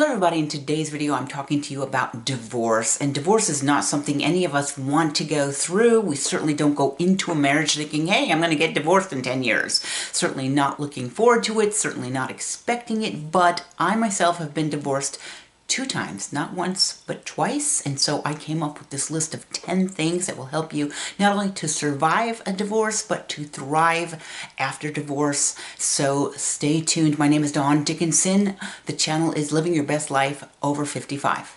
Hello everybody, in today's video I'm talking to you about divorce, and divorce is not something any of us want to go through. We certainly don't go into a marriage thinking, hey, I'm going to get divorced in 10 years. Certainly not looking forward to it, certainly not expecting it, but I myself have been divorced 2 times, not once, but twice. And so I came up with this list of 10 things that will help you not only to survive a divorce, but to thrive after divorce. So stay tuned. My name is Dawn Dickinson. The channel is Living Your Best Life Over 55.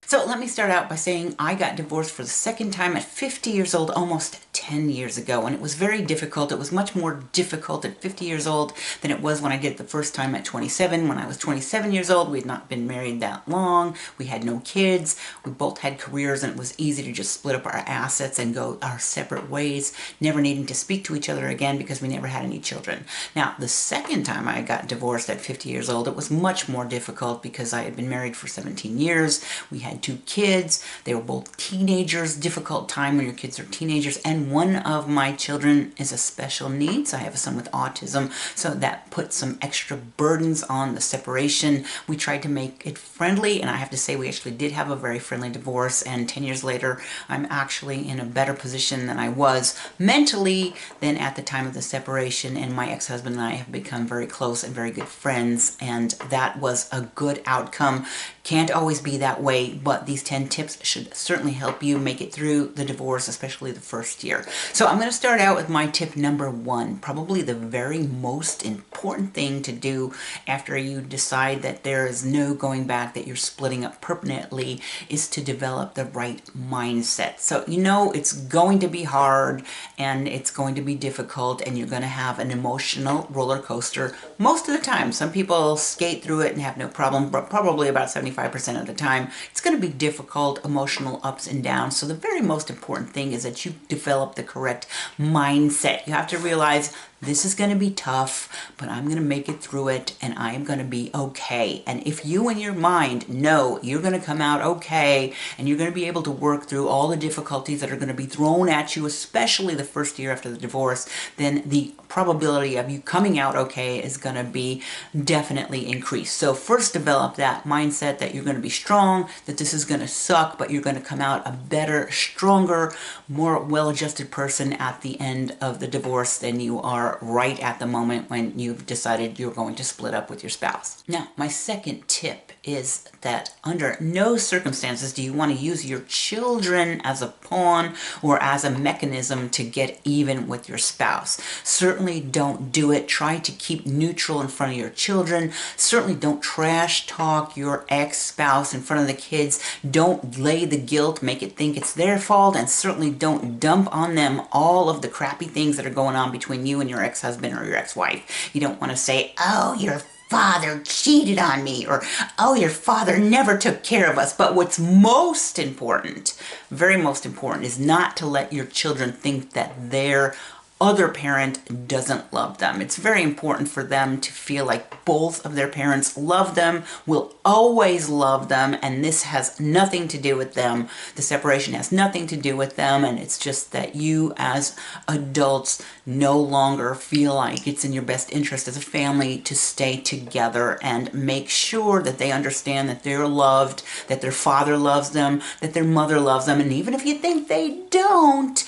So let me start out by saying I got divorced for the second time at 50 years old, almost 10 years ago, and it was very difficult. It was much more difficult at 50 years old than it was when I did it the first time at 27. When I was 27 years old, we had not been married that long. We had no kids. We both had careers, and it was easy to just split up our assets and go our separate ways, never needing to speak to each other again because we never had any children. Now, the second time I got divorced at 50 years old, it was much more difficult because I had been married for 17 years. We had 2 kids. They were both teenagers. Difficult time when your kids are teenagers, and one of my children is a special needs. I have a son with autism, so that put some extra burdens on the separation. We tried to make it friendly, and I have to say we actually did have a very friendly divorce, and 10 years later I'm actually in a better position than I was mentally than at the time of the separation, and my ex-husband and I have become very close and very good friends, and that was a good outcome. Can't always be that way, but these 10 tips should certainly help you make it through the divorce, especially the first year. So I'm going to start out with my tip number 1, probably the very most important thing to do after you decide that there is no going back, that you're splitting up permanently, is to develop the right mindset. So you know it's going to be hard and it's going to be difficult, and you're going to have an emotional roller coaster most of the time. Some people skate through it and have no problem, but probably about 75% of the time it's going to be difficult, emotional ups and downs. So the very most important thing is that you develop the correct mindset. You have to realize this is going to be tough, but I'm going to make it through it, and I am going to be okay. And if you in your mind know you're going to come out okay, and you're going to be able to work through all the difficulties that are going to be thrown at you, especially the first year after the divorce, then the probability of you coming out okay is going to be definitely increased. So first, develop that mindset that you're going to be strong, that this is going to suck, but you're going to come out a better, stronger, more well-adjusted person at the end of the divorce than you are right at the moment when you've decided you're going to split up with your spouse. Now, my second tip is that under no circumstances do you want to use your children as a pawn or as a mechanism to get even with your spouse. Certainly don't do it. Try to keep neutral in front of your children. Certainly don't trash talk your ex-spouse in front of the kids. Don't lay the guilt, make it think it's their fault, and certainly don't dump on them all of the crappy things that are going on between you and your ex-husband or your ex-wife. You don't want to say, oh, your father cheated on me, or oh, your father never took care of us. But what's most important, very most important, is not to let your children think that their other parent doesn't love them. It's very important for them to feel like both of their parents love them, will always love them, and this has nothing to do with them. The separation has nothing to do with them, and it's just that you as adults no longer feel like it's in your best interest as a family to stay together, and make sure that they understand that they're loved, that their father loves them, that their mother loves them, and even if you think they don't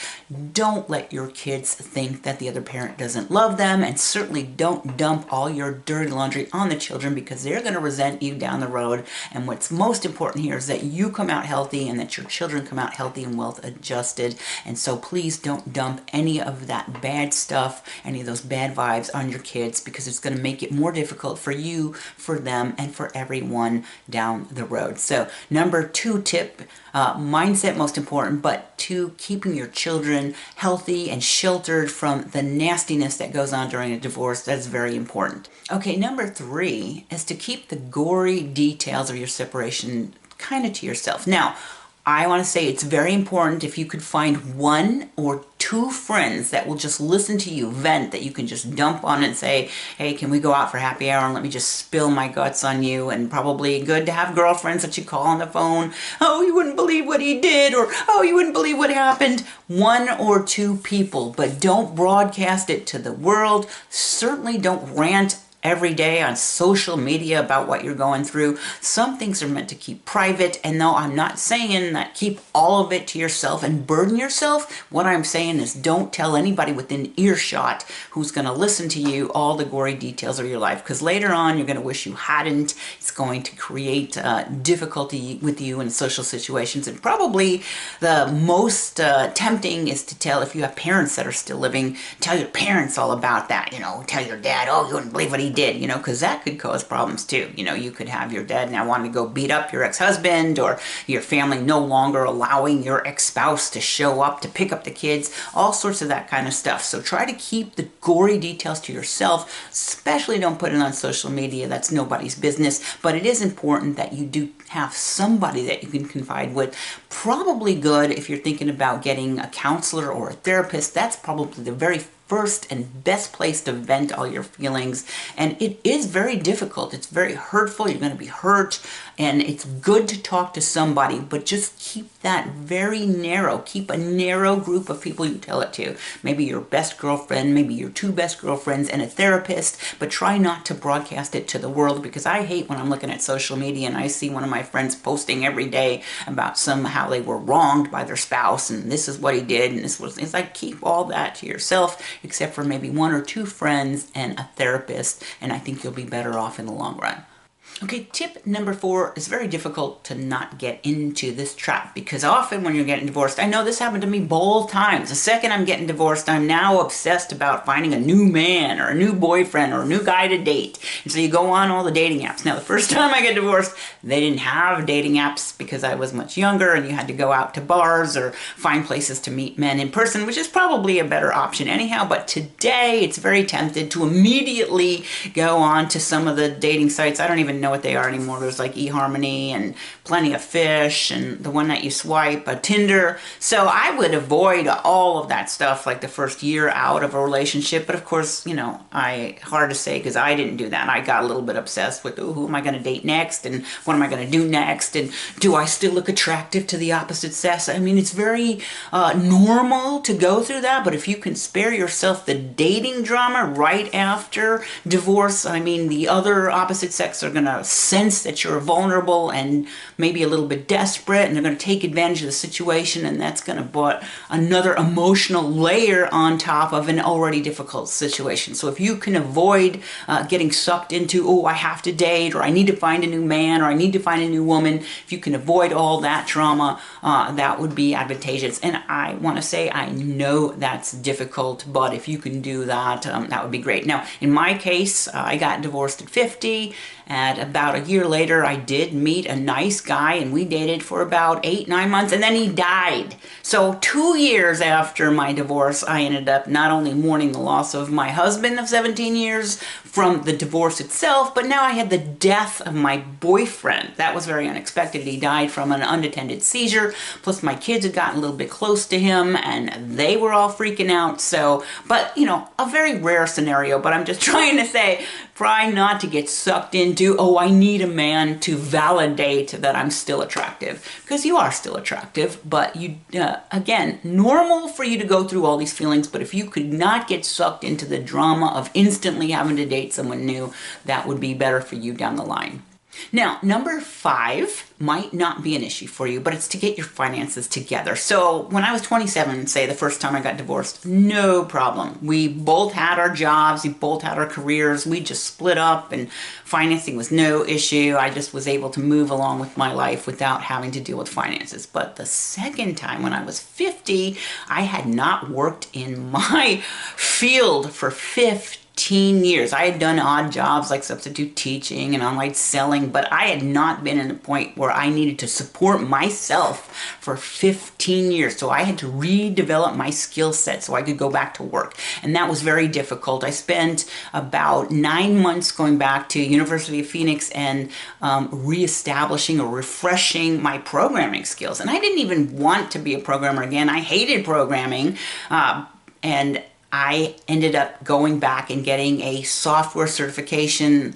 let your kids think that the other parent doesn't love them, and certainly don't dump all your dirty laundry on the children, because they're going to resent you down the road. And what's most important here is that you come out healthy and that your children come out healthy and well adjusted. And so please don't dump any of that bad stuff, any of those bad vibes on your kids, because it's going to make it more difficult for you, for them, and for everyone down the road. So number 2 tip, mindset most important, but 2, keeping your children healthy and sheltered from the nastiness that goes on during a divorce. That's very important. Okay, number 3 is to keep the gory details of your separation kind of to yourself. Now, I want to say it's very important if you could find one or two friends that will just listen to you vent, that you can just dump on and say, hey, can we go out for happy hour and let me just spill my guts on you? And probably good to have girlfriends that you call on the phone. Oh, you wouldn't believe what he did, or oh, you wouldn't believe what happened. One or two people, but don't broadcast it to the world. Certainly don't rant every day on social media about what you're going through. Some things are meant to keep private, and no, I'm not saying that keep all of it to yourself and burden yourself. What I'm saying is don't tell anybody within earshot who's going to listen to you all the gory details of your life, because later on you're going to wish you hadn't. It's going to create difficulty with you in social situations, and probably the most tempting is to tell, if you have parents that are still living, tell your parents all about that. Tell your dad, oh, you wouldn't believe what he did, because that could cause problems too. You could have your dad now wanting to go beat up your ex-husband, or your family no longer allowing your ex-spouse to show up to pick up the kids, all sorts of that kind of stuff. So try to keep the gory details to yourself, especially don't put it on social media. That's nobody's business, but it is important that you do have somebody that you can confide with. Probably good if you're thinking about getting a counselor or a therapist. That's probably the very first and best place to vent all your feelings. And it is very difficult. It's very hurtful. You're going to be hurt. And it's good to talk to somebody, but just keep that very narrow. Keep a narrow group of people you tell it to. Maybe your best girlfriend, maybe your two best girlfriends, and a therapist, but try not to broadcast it to the world, because I hate when I'm looking at social media and I see one of my friends posting every day about somehow they were wronged by their spouse and this is what he did and this was, it's like, keep all that to yourself, except for maybe one or two friends and a therapist, and I think you'll be better off in the long run. Okay, tip number 4 is very difficult to not get into this trap, because often when you're getting divorced, I know this happened to me both times. The second I'm getting divorced, I'm now obsessed about finding a new man or a new boyfriend or a new guy to date. And so you go on all the dating apps. Now, the first time I got divorced, they didn't have dating apps because I was much younger and you had to go out to bars or find places to meet men in person, which is probably a better option anyhow. But today, it's very tempted to immediately go on to some of the dating sites. I don't even know what they are anymore. There's like eHarmony and Plenty of Fish and the one that you swipe, Tinder. So I would avoid all of that stuff like the first year out of a relationship. But of course, hard to say because I didn't do that. I got a little bit obsessed with, who am I going to date next? And what am I going to do next? And do I still look attractive to the opposite sex? I mean, it's very normal to go through that. But if you can spare yourself the dating drama right after divorce, I mean, the other opposite sex are going to sense that you're vulnerable and maybe a little bit desperate, and they're going to take advantage of the situation, and that's going to put another emotional layer on top of an already difficult situation. So if you can avoid getting sucked into, oh, I have to date, or I need to find a new man, or I need to find a new woman, if you can avoid all that drama, that would be advantageous. And I want to say, I know that's difficult, but if you can do that, that would be great. Now, in my case, I got divorced at 50, and about a year later, I did meet a nice guy, and we dated for about 8-9 months, and then he died. So 2 years after my divorce, I ended up not only mourning the loss of my husband of 17 years from the divorce itself, but now I had the death of my boyfriend. That was very unexpected. He died from an unattended seizure, plus my kids had gotten a little bit close to him, and they were all freaking out. So, but, a very rare scenario, but I'm just trying to say, try not to get sucked into, oh, I need a man to validate that I'm still attractive. Because you are still attractive, but again, normal for you to go through all these feelings, but if you could not get sucked into the drama of instantly having to date someone new, that would be better for you down the line. Now, number 5 might not be an issue for you, but it's to get your finances together. So when I was 27, say the first time I got divorced, no problem. We both had our jobs, we both had our careers, we just split up and financing was no issue. I just was able to move along with my life without having to deal with finances. But the second time, when I was 50, I had not worked in my field for 15 15 years. I had done odd jobs like substitute teaching and online selling, but I had not been in a point where I needed to support myself for 15 years. So I had to redevelop my skill set so I could go back to work. And that was very difficult. I spent about 9 months going back to University of Phoenix and reestablishing or refreshing my programming skills. And I didn't even want to be a programmer again. I hated programming. And I ended up going back and getting a software certification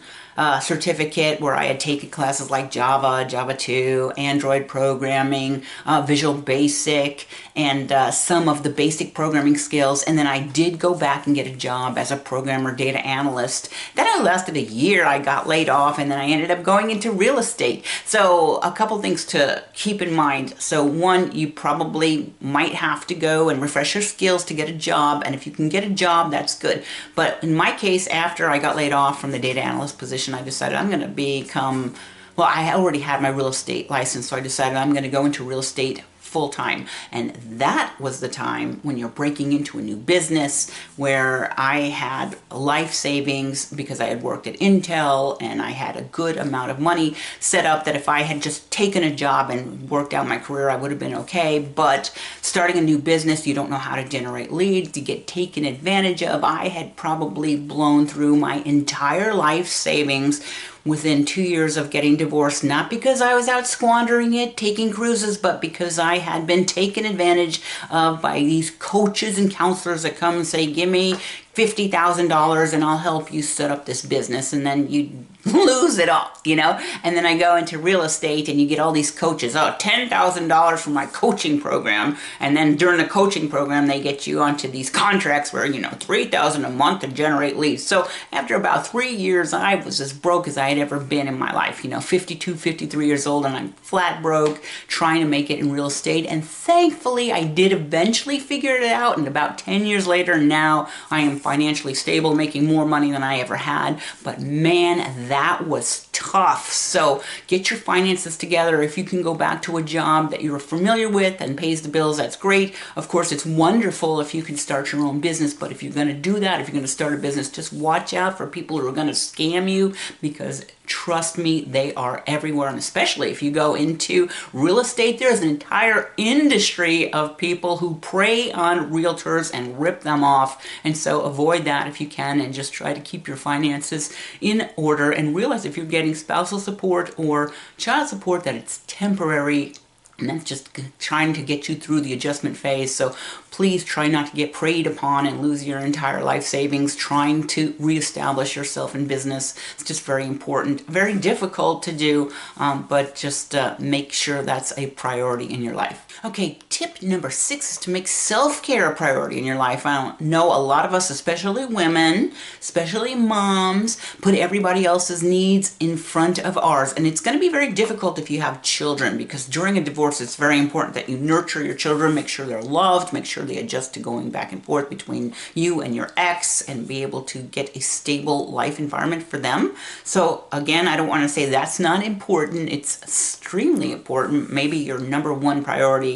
certificate where I had taken classes like Java, Java 2, Android programming, Visual Basic, and some of the basic programming skills. And then I did go back and get a job as a programmer data analyst. Then I lasted a year. I got laid off, and then I ended up going into real estate. So a couple things to keep in mind. So one, you probably might have to go and refresh your skills to get a job. And if you can get a job, that's good. But in my case, after I got laid off from the data analyst position, I decided I'm going to become, well, I already had my real estate license, so I decided I'm going to go into real estate full-time. And that was the time when you're breaking into a new business, where I had life savings because I had worked at Intel and I had a good amount of money set up that if I had just taken a job and worked out my career, I would have been okay. But starting a new business, you don't know how to generate leads, you get taken advantage of. I had probably blown through my entire life savings within 2 years of getting divorced, not because I was out squandering it, taking cruises, but because I had been taken advantage of by these coaches and counselors that come and say, give me $50,000 and I'll help you set up this business, and then you lose it all, you know? And then I go into real estate and you get all these coaches, oh, $10,000 for my coaching program. And then during the coaching program, they get you onto these contracts where, you know, $3,000 a month to generate leads. So after about 3 years, I was as broke as I had ever been in my life, you know, 52, 53 years old, and I'm flat broke, trying to make it in real estate. And thankfully, I did eventually figure it out. And about 10 years later, now I am financially stable, making more money than I ever had. But man, that was tough. So get your finances together. If you can go back to a job that you're familiar with and pays the bills, that's great. Of course, it's wonderful if you can start your own business, but if you're going to do that, if you're going to start a business, just watch out for people who are going to scam you, because trust me, they are everywhere. And especially if you go into real estate, there's an entire industry of people who prey on realtors and rip them off. And so avoid that if you can, and just try to keep your finances in order, and realize if you're getting spousal support or child support that it's temporary, and that's just trying to get you through the adjustment phase. So please try not to get preyed upon and lose your entire life savings trying to reestablish yourself in business. It's just very important, very difficult to do, but just make sure that's a priority in your life. Okay, tip number 6 is to make self-care a priority in your life. I know a lot of us, especially women, especially moms, put everybody else's needs in front of ours. And it's going to be very difficult if you have children, because during a divorce, it's very important that you nurture your children, make sure they're loved, make sure they adjust to going back and forth between you and your ex, and be able to get a stable life environment for them. So again, I don't want to say that's not important. It's extremely important, maybe your number one priority,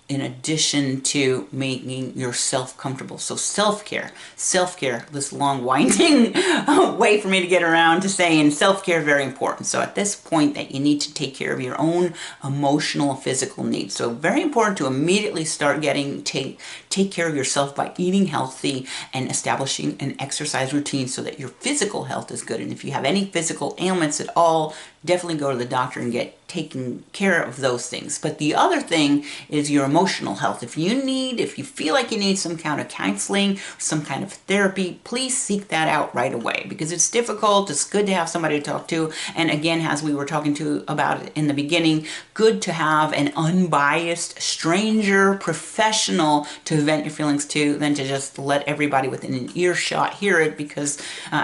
in addition to making yourself comfortable. So self-care, this long winding way for me to get around to saying self-care is very important. So at this point that you need to take care of your own emotional, physical needs. So very important to immediately start take care of yourself by eating healthy and establishing an exercise routine so that your physical health is good. And if you have any physical ailments at all, definitely go to the doctor and get taken care of those things. But the other thing is your emotional health. If you feel like you need some kind of counseling, some kind of therapy, please seek that out right away, because it's difficult. It's good to have somebody to talk to. And again, as we were talking about it in the beginning, good to have an unbiased stranger, professional to vent your feelings to, than to just let everybody within an earshot hear it, because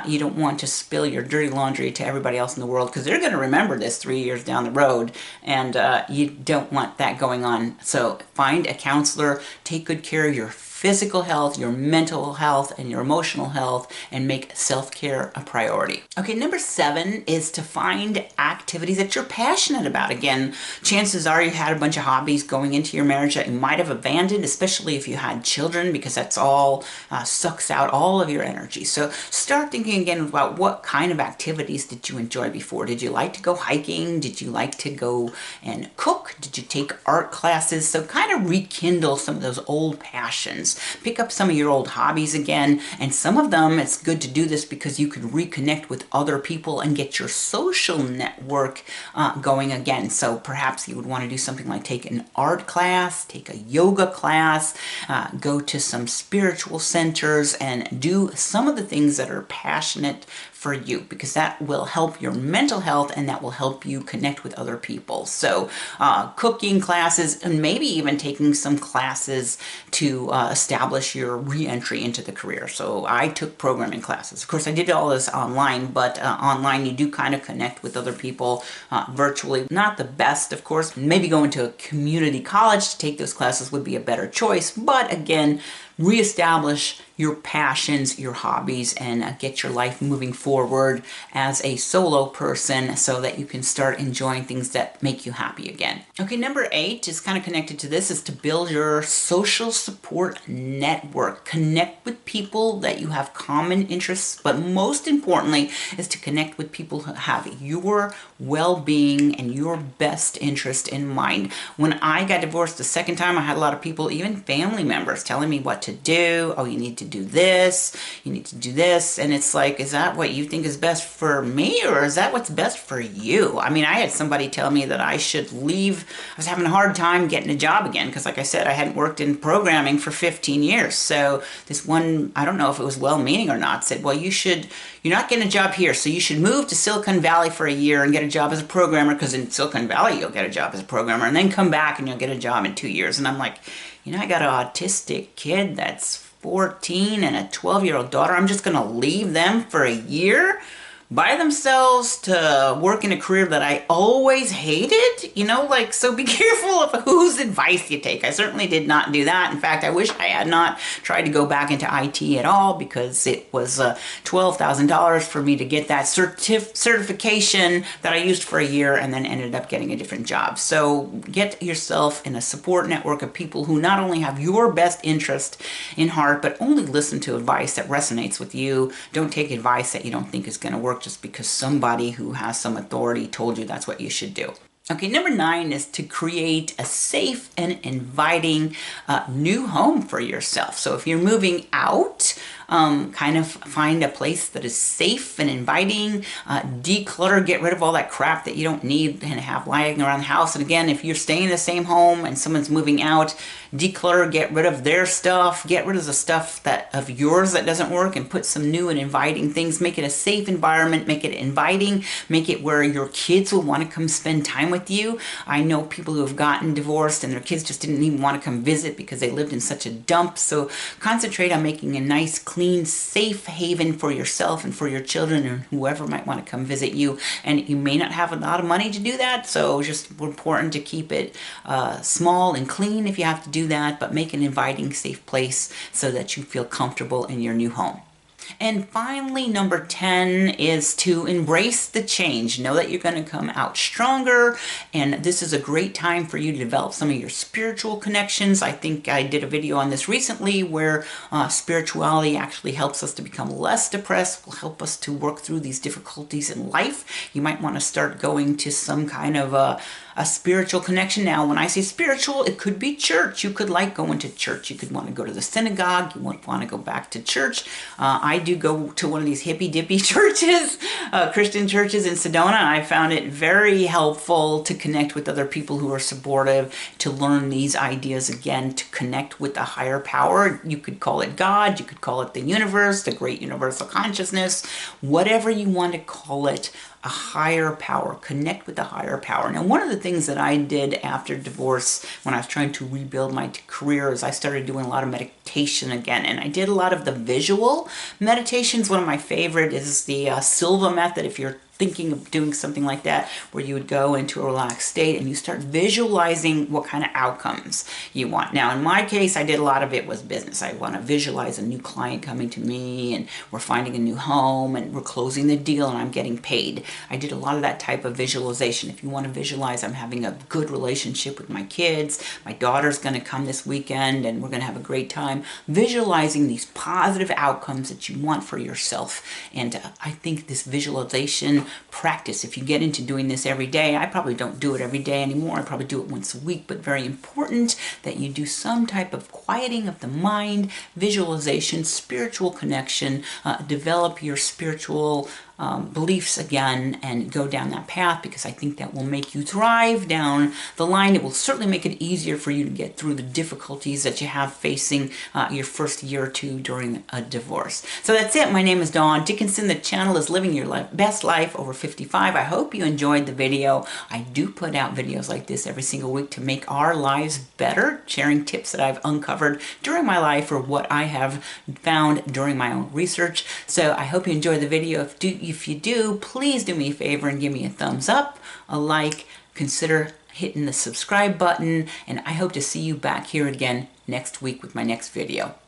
you don't want to spill your dirty laundry to everybody else in the world, because they're going to remember this 3 years down the road. And you don't want that going on. So find a counselor, take good care of your physical health, your mental health, and your emotional health, and make self-care a priority. Okay, number 7 is to find activities that you're passionate about. Again, chances are you had a bunch of hobbies going into your marriage that you might have abandoned, especially if you had children, because that's all sucks out all of your energy. So start thinking again about what kind of activities did you enjoy before. Did you like to go hiking? Did you like to go and cook? Did you take art classes? So kind of rekindle some of those old passions. Pick up some of your old hobbies again, and some of them, it's good to do this because you could reconnect with other people and get your social network going again. So perhaps you would want to do something like take an art class, take a yoga class, go to some spiritual centers, and do some of the things that are passionate for you, because that will help your mental health and that will help you connect with other people. So cooking classes, and maybe even taking some classes to establish your re-entry into the career. So I took programming classes. Of course, I did all this online, but online you do kind of connect with other people virtually. Not the best, of course. Maybe going to a community college to take those classes would be a better choice, but again, reestablish your passions, your hobbies, and get your life moving forward as a solo person so that you can start enjoying things that make you happy again. Okay, number 8 is kind of connected to this, is to build your social support network. Connect with people that you have common interests, but most importantly is to connect with people who have your well-being and your best interest in mind. When I got divorced the second time, I had a lot of people, even family members, telling me what to do. Oh, you need to do this, you need to do this, and it's like, is that what you think is best for me, or is that what's best for you? I mean, I had somebody tell me that I should leave. I was having a hard time getting a job again because, like I said, I hadn't worked in programming for 15 years. So this one, I don't know if it was well-meaning or not, said, well, you're not getting a job here, so you should move to Silicon Valley for a year and get a job as a programmer, because in Silicon Valley you'll get a job as a programmer, and then come back and you'll get a job in 2 years. And I'm like, I got an autistic kid that's 14 and a 12-year-old daughter. I'm just going to leave them for a year by themselves to work in a career that I always hated? So be careful of whose advice you take. I certainly did not do that. In fact, I wish I had not tried to go back into IT at all, because it was $12,000 for me to get that certification that I used for a year and then ended up getting a different job. So get yourself in a support network of people who not only have your best interest in heart, but only listen to advice that resonates with you. Don't take advice that you don't think is going to work just because somebody who has some authority told you that's what you should do. Okay, number 9 is to create a safe and inviting new home for yourself. So if you're moving out, kind of find a place that is safe and inviting, declutter, get rid of all that crap that you don't need and have lying around the house. And again, if you're staying in the same home and someone's moving out, declutter, get rid of their stuff, get rid of the stuff of yours that doesn't work, and put some new and inviting things. Make it a safe environment, make it inviting, make it where your kids will want to come spend time with you. I know people who have gotten divorced and their kids just didn't even want to come visit because they lived in such a dump. So concentrate on making a nice, clean, safe haven for yourself and for your children and whoever might want to come visit you. And you may not have a lot of money to do that, so just important to keep it small and clean if you have to do that, but make an inviting, safe place so that you feel comfortable in your new home. And finally, number 10 is to embrace the change. Know that you're going to come out stronger, and this is a great time for you to develop some of your spiritual connections. I think I did a video on this recently where spirituality actually helps us to become less depressed, will help us to work through these difficulties in life. You might want to start going to some kind of a spiritual connection. Now, when I say spiritual, it could be church. You could like going to church. You could want to go to the synagogue. You would want to go back to church. I do go to one of these hippy-dippy churches, Christian churches in Sedona. I found it very helpful to connect with other people who are supportive, to learn these ideas again, to connect with a higher power. You could call it God. You could call it the universe, the great universal consciousness, whatever you want to call it. A higher power, connect with the higher power. Now, one of the things that I did after divorce when I was trying to rebuild my career is I started doing a lot of meditation again, and I did a lot of the visual meditations. One of my favorite is the Silva method. If you're thinking of doing something like that, where you would go into a relaxed state and you start visualizing what kind of outcomes you want. Now, in my case, I did a lot of it was business. I want to visualize a new client coming to me, and we're finding a new home, and we're closing the deal, and I'm getting paid. I did a lot of that type of visualization. If you want to visualize, I'm having a good relationship with my kids. My daughter's going to come this weekend, and we're going to have a great time. Visualizing these positive outcomes that you want for yourself. And I think this visualization practice, if you get into doing this every day, I probably don't do it every day anymore. I probably do it once a week, but very important that you do some type of quieting of the mind, visualization, spiritual connection, develop your spiritual beliefs again, and go down that path, because I think that will make you thrive down the line. It will certainly make it easier for you to get through the difficulties that you have facing your first year or two during a divorce. So that's it. My name is Dawn Dickinson. The channel is Living Your Best Life Over 55. I hope you enjoyed the video. I do put out videos like this every single week to make our lives better, sharing tips that I've uncovered during my life or what I have found during my own research. So I hope you enjoyed the video. If you do, please do me a favor and give me a thumbs up, a like, consider hitting the subscribe button, and I hope to see you back here again next week with my next video.